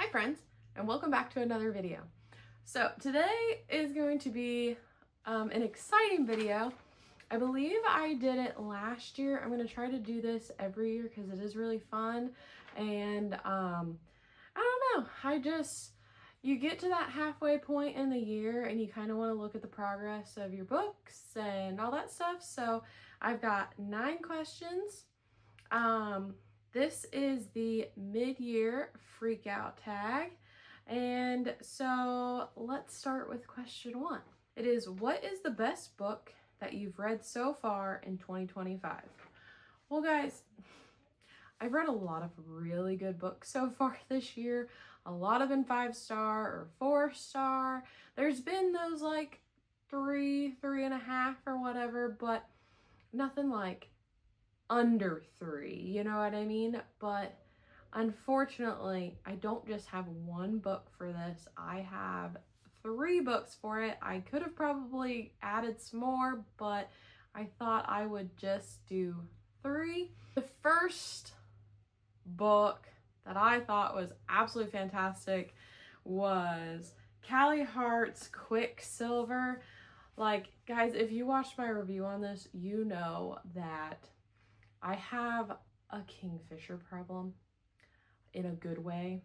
Hi friends, and welcome back to another video. So today is going to be an exciting video. I believe I did it last year. I'm going to try to do this every year because it is really fun. And I don't know, you get to that halfway point in the year and you kind of want to look at the progress of your books and all that stuff. So I've got 9 questions. This is the Mid-Year Freakout Tag. And so let's start with question 1. It is, what is the best book that you've read so far in 2025? Well, guys, I've read a lot of really good books so far this year. A lot of them 5-star or 4-star. There's been those like 3.5 or whatever, but nothing like under 3, you know what I mean? But unfortunately, I don't just have one book for this. I have 3 books for it. I could have probably added some more, but I thought I would just do 3. The first book that I thought was absolutely fantastic was Callie Hart's Quicksilver. Like, guys, if you watched my review on this, you know that I have a kingfisher problem in a good way.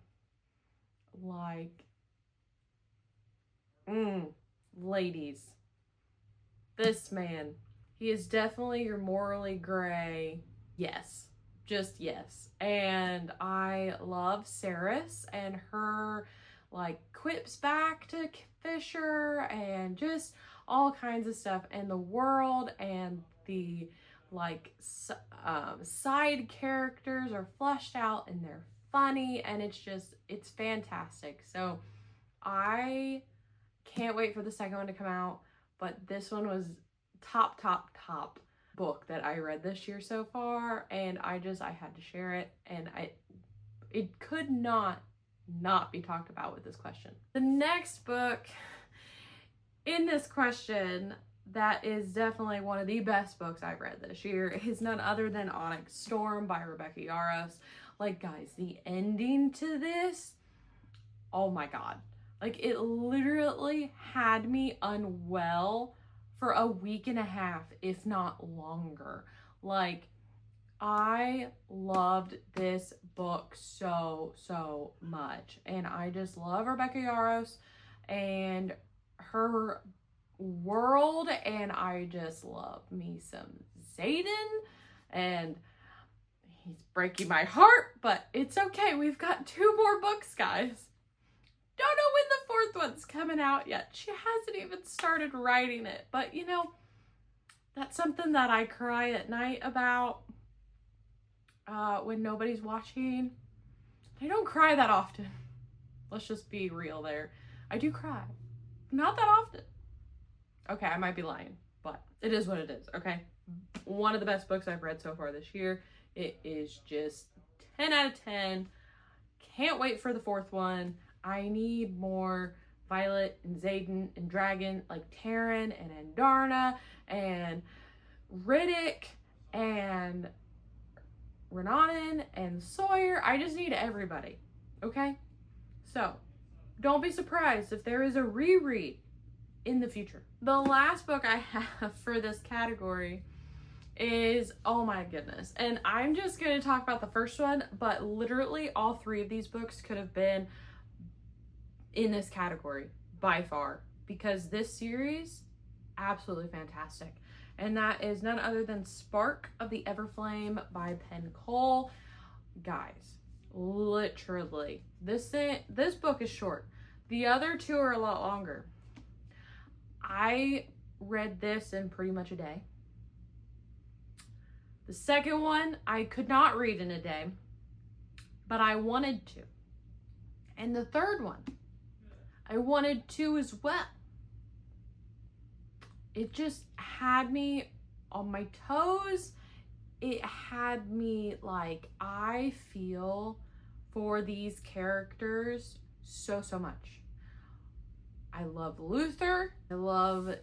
Like, ladies, this man, he is definitely your morally gray. Yes, just yes. And I love Saris and her like quips back to Fisher and just all kinds of stuff, and the world and the like side characters are fleshed out and they're funny, and it's fantastic. So I can't wait for the second one to come out, but this one was top book that I read this year so far, and I had to share it, and it could not be talked about with this question. The next book in this question that is definitely one of the best books I've read this year is none other than Onyx Storm by Rebecca Yarros. Like, guys, the ending to this, oh my god. Like, it literally had me unwell for a week and a half, if not longer. Like, I loved this book so much. And I just love Rebecca Yarros and her world, and I just love me some Xaden, and he's breaking my heart, but it's okay. We've got 2 more books, guys. Don't know when the 4th one's coming out yet. She hasn't even started writing it, but you know, that's something that I cry at night about when nobody's watching. I don't cry that often. Let's just be real there. I do cry. Not that often. Okay, I might be lying, but it is what it is, okay? One of the best books I've read so far this year. It is just 10 out of 10. Can't wait for the 4th one. I need more Violet and Xaden and Dragon, like Taryn and Andarna and Riddick and Renanin and Sawyer. I just need everybody, okay? So, don't be surprised if there is a reread in the future. The last book I have for this category is, oh my goodness, and I'm just going to talk about the first one, but literally all 3 of these books could have been in this category by far, because this series, absolutely fantastic. And that is none other than Spark of the Everflame by Penn Cole. Guys, literally, this book is short. The other 2 are a lot longer. I read this in pretty much a day. The second one, I could not read in a day, but I wanted to. And the third one, I wanted to as well. It just had me on my toes. It had me like, I feel for these characters so much. I love Luther. I love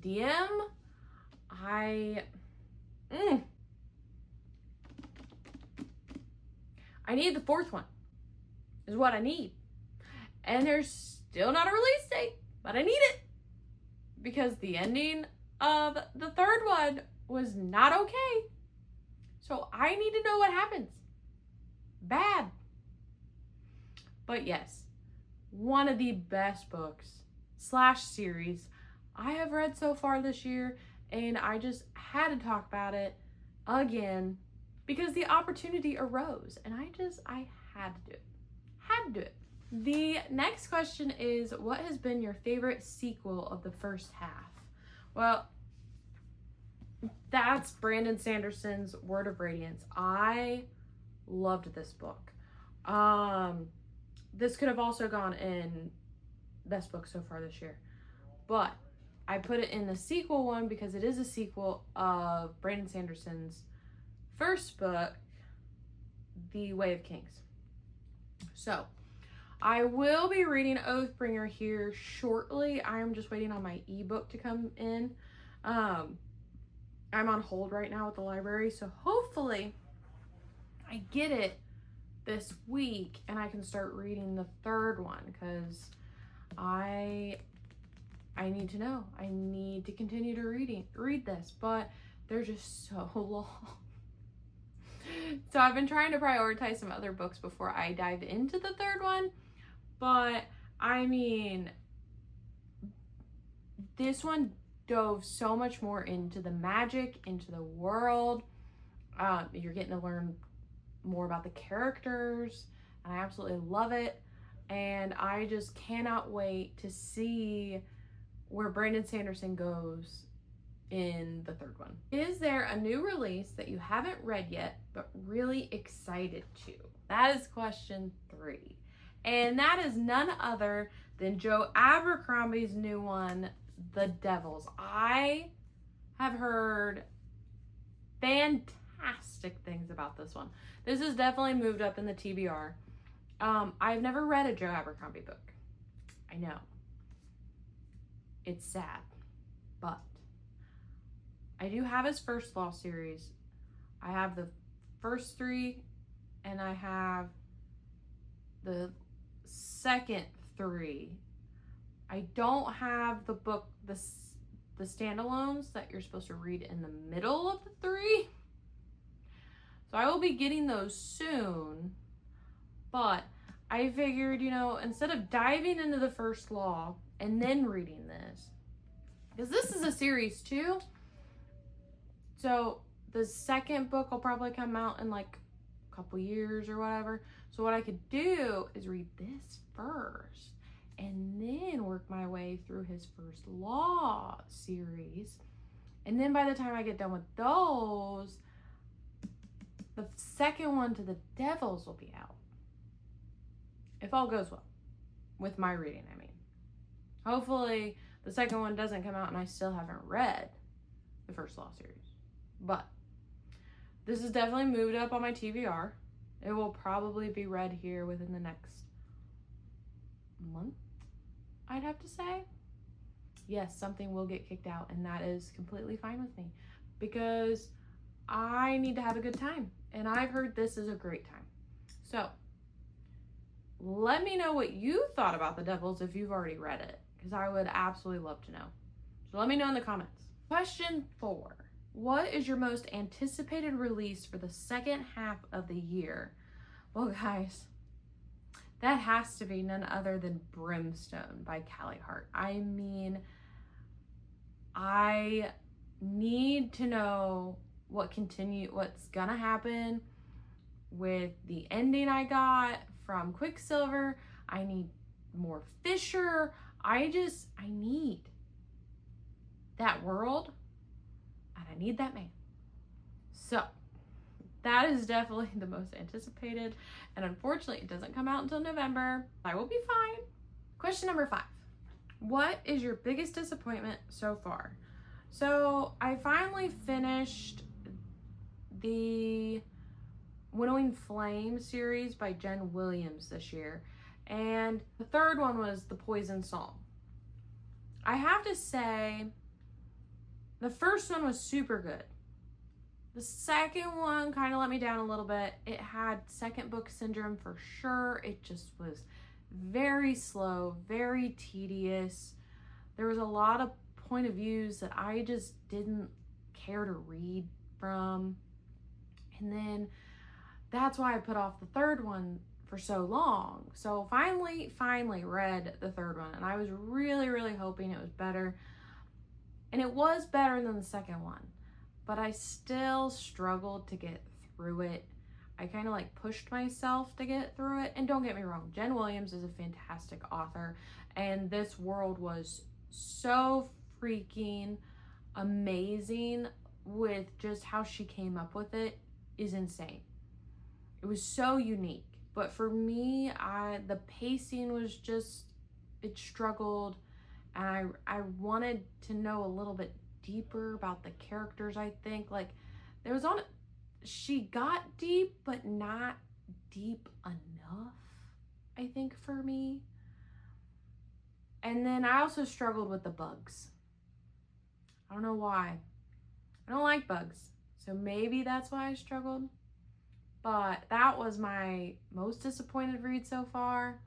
DM. I need the 4th one, is what I need. And there's still not a release date, but I need it because the ending of the third one was not okay. So I need to know what happens. Bad. But yes, one of the best books / series I have read so far this year, and I just had to talk about it again because the opportunity arose, and I had to do it. Had to do it. The next question is, what has been your favorite sequel of the first half? Well, that's Brandon Sanderson's Word of Radiance. I loved this book. This could have also gone in best book so far this year, but I put it in the sequel one because it is a sequel of Brandon Sanderson's first book, The Way of Kings. So I will be reading Oathbringer here shortly. I am just waiting on my ebook to come in. I'm on hold right now with the library, so hopefully I get it this week and I can start reading the third one, because I need to know. I need to continue to read this, but they're just so long. So I've been trying to prioritize some other books before I dive into the third one. But I mean, this one dove so much more into the magic, into the world. You're getting to learn more about the characters, and I absolutely love it. And I just cannot wait to see where Brandon Sanderson goes in the third one. Is there a new release that you haven't read yet but really excited to? That is question 3. And that is none other than Joe Abercrombie's new one, The Devils. I have heard fantastic things about this one. This has definitely moved up in the TBR. I've never read a Joe Abercrombie book. I know. It's sad, but I do have his first law series. I have the first 3, and I have the second 3. I don't have the book, the standalones that you're supposed to read in the middle of the 3. So I will be getting those soon. But I figured, instead of diving into the first law and then reading this, because this is a series too. So the second book will probably come out in like a couple years or whatever. So what I could do is read this first and then work my way through his first law series. And then by the time I get done with those, the second one to the Devils will be out. If all goes well. With my reading, I mean. Hopefully the second one doesn't come out and I still haven't read the first law series. But this is definitely moved up on my TBR. It will probably be read here within the next month, I'd have to say. Yes, something will get kicked out, and that is completely fine with me because I need to have a good time, and I've heard this is a great time. So let me know what you thought about The Devils if you've already read it, because I would absolutely love to know. So let me know in the comments. Question 4. What is your most anticipated release for the second half of the year? Well, guys, that has to be none other than Brimstone by Callie Hart. I mean, I need to know what's gonna happen with the ending I got from Quicksilver. I need more Fisher. I need that world, and I need that man. So that is definitely the most anticipated, and unfortunately it doesn't come out until November. I will be fine. Question number 5. What is your biggest disappointment so far? So I finally finished the Winnowing Flame series by Jen Williams this year, and the third one was The Poison Song. I have to say, the first one was super good. The second one kind of let me down a little bit. It had second book syndrome for sure. It just was very slow, very tedious. There was a lot of point of views that I just didn't care to read from. And then that's why I put off the third one for so long. So finally read the third one, and I was really hoping it was better. And it was better than the second one, but I still struggled to get through it. I kind of like pushed myself to get through it. And don't get me wrong, Jen Williams is a fantastic author, and this world was so freaking amazing with just how she came up with it is insane. It was so unique. But for me, the pacing was just, it struggled, and I wanted to know a little bit deeper about the characters. I think like she got deep, but not deep enough, I think, for me. And then I also struggled with the bugs. I don't know why. I don't like bugs, so maybe that's why I struggled. But that was my most disappointed read so far.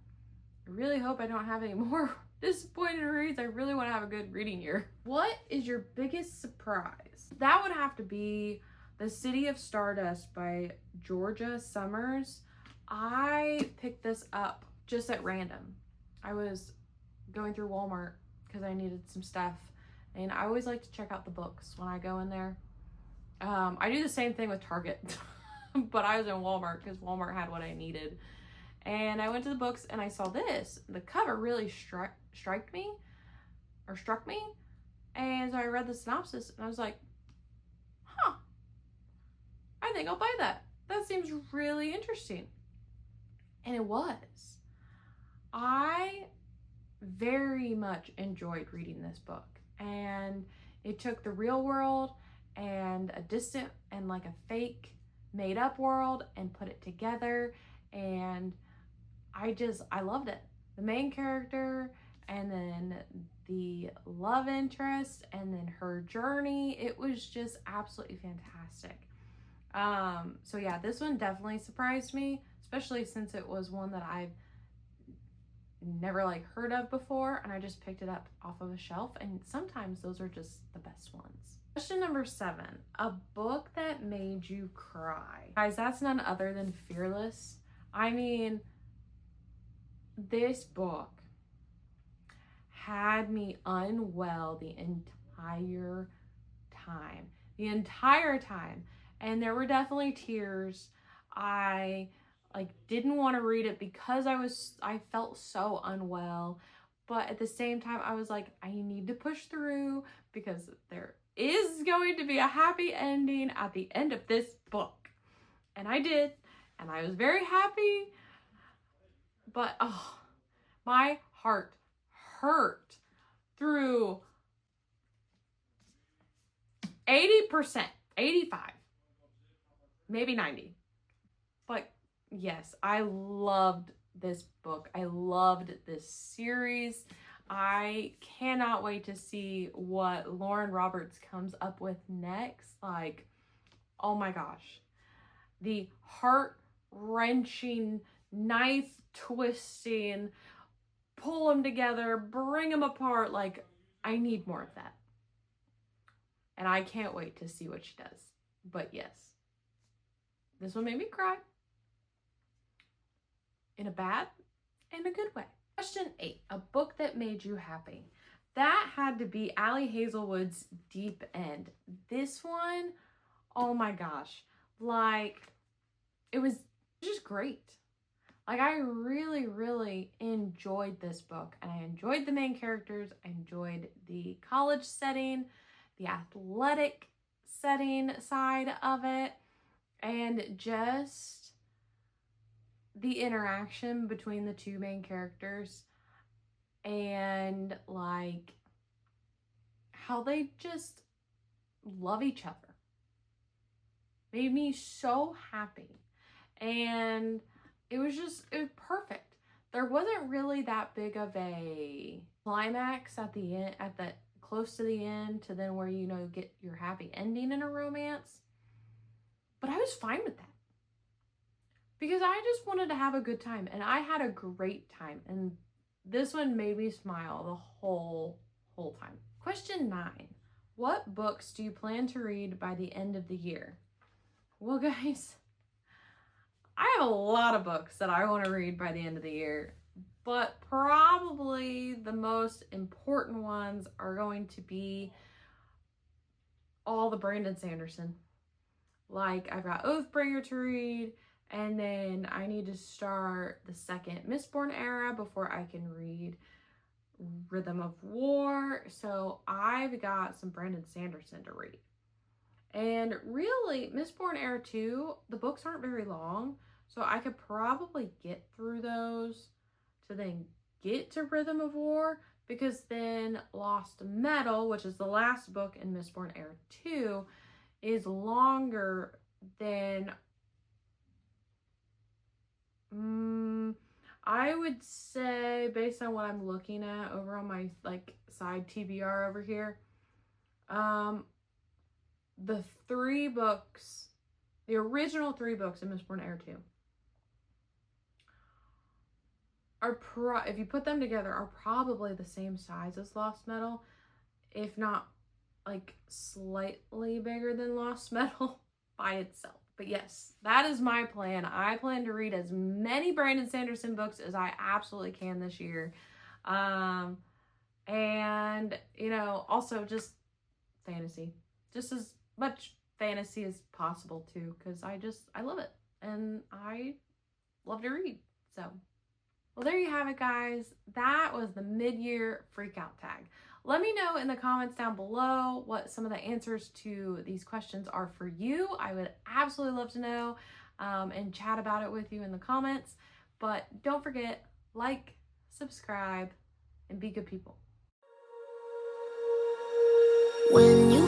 I really hope I don't have any more disappointed reads. I really want to have a good reading year. What is your biggest surprise? That would have to be The City of Stardust by Georgia Summers. I picked this up just at random. I was going through Walmart because I needed some stuff, and I always like to check out the books when I go in there. I do the same thing with Target, but I was in Walmart because Walmart had what I needed. And I went to the books and I saw this. The cover really struck me. And so I read the synopsis and I was like, huh, I think I'll buy that. That seems really interesting. And it was. I very much enjoyed reading this book. And it took the real world and a distant and like a fake made up world and put it together. And I loved it. The main character, and then the love interest, and then her journey. It was just absolutely fantastic. So yeah, this one definitely surprised me, especially since it was one that I've never like heard of before, and I just picked it up off of a shelf, and sometimes those are just the best ones. Question number 7, a book that made you cry. Guys, that's none other than Fearless. I mean, this book had me unwell the entire time. And there were definitely tears. I like didn't want to read it because I felt so unwell. But at the same time, I was like, I need to push through because there is going to be a happy ending at the end of this book. And I did. And I was very happy. But oh, my heart hurt through 80%, 85, maybe 90. But yes, I loved this book. I loved this series. I cannot wait to see what Lauren Roberts comes up with next. Like, oh my gosh. The heart-wrenching, knife-twisting, pull them together, bring them apart. Like, I need more of that. And I can't wait to see what she does. But yes, this one made me cry. In a bad and a good way. Question 8, a book that made you happy. That had to be Ali Hazelwood's Deep End. This one, oh my gosh. Like, it was just great. Like, I really enjoyed this book, and I enjoyed the main characters. I enjoyed the college setting, the athletic setting side of it, and just the interaction between the two main characters, and like how they just love each other. Made me so happy. And it was perfect. There wasn't really that big of a climax at the end, close to the end, to then where, you know, get your happy ending in a romance. But I was fine with that. because I just wanted to have a good time, and I had a great time, and this one made me smile the whole time. Question 9. What books do you plan to read by the end of the year? Well, guys, I have a lot of books that I want to read by the end of the year, but probably the most important ones are going to be all the Brandon Sanderson. Like, I've got Oathbringer to read, and then I need to start the second Mistborn era before I can read Rhythm of War. So I've got some Brandon Sanderson to read. And really, Mistborn Era 2, the books aren't very long, so I could probably get through those to then get to Rhythm of War, because then Lost Metal, which is the last book in Mistborn Era 2, is longer than I would say, based on what I'm looking at over on my like side TBR over here, the 3 books, the original 3 books in Mistborn Era 2 are if you put them together, are probably the same size as Lost Metal, if not like slightly bigger than Lost Metal by itself. But yes, that is my plan. I plan to read as many Brandon Sanderson books as I absolutely can this year. And, you know, also just fantasy. Just as much fantasy as possible, too, because I love it. And I love to read. So, well, there you have it, guys. That was the Mid-Year Freakout Tag. Let me know in the comments down below what some of the answers to these questions are for you. I would absolutely love to know and chat about it with you in the comments. But don't forget, like, subscribe, and be good people. When you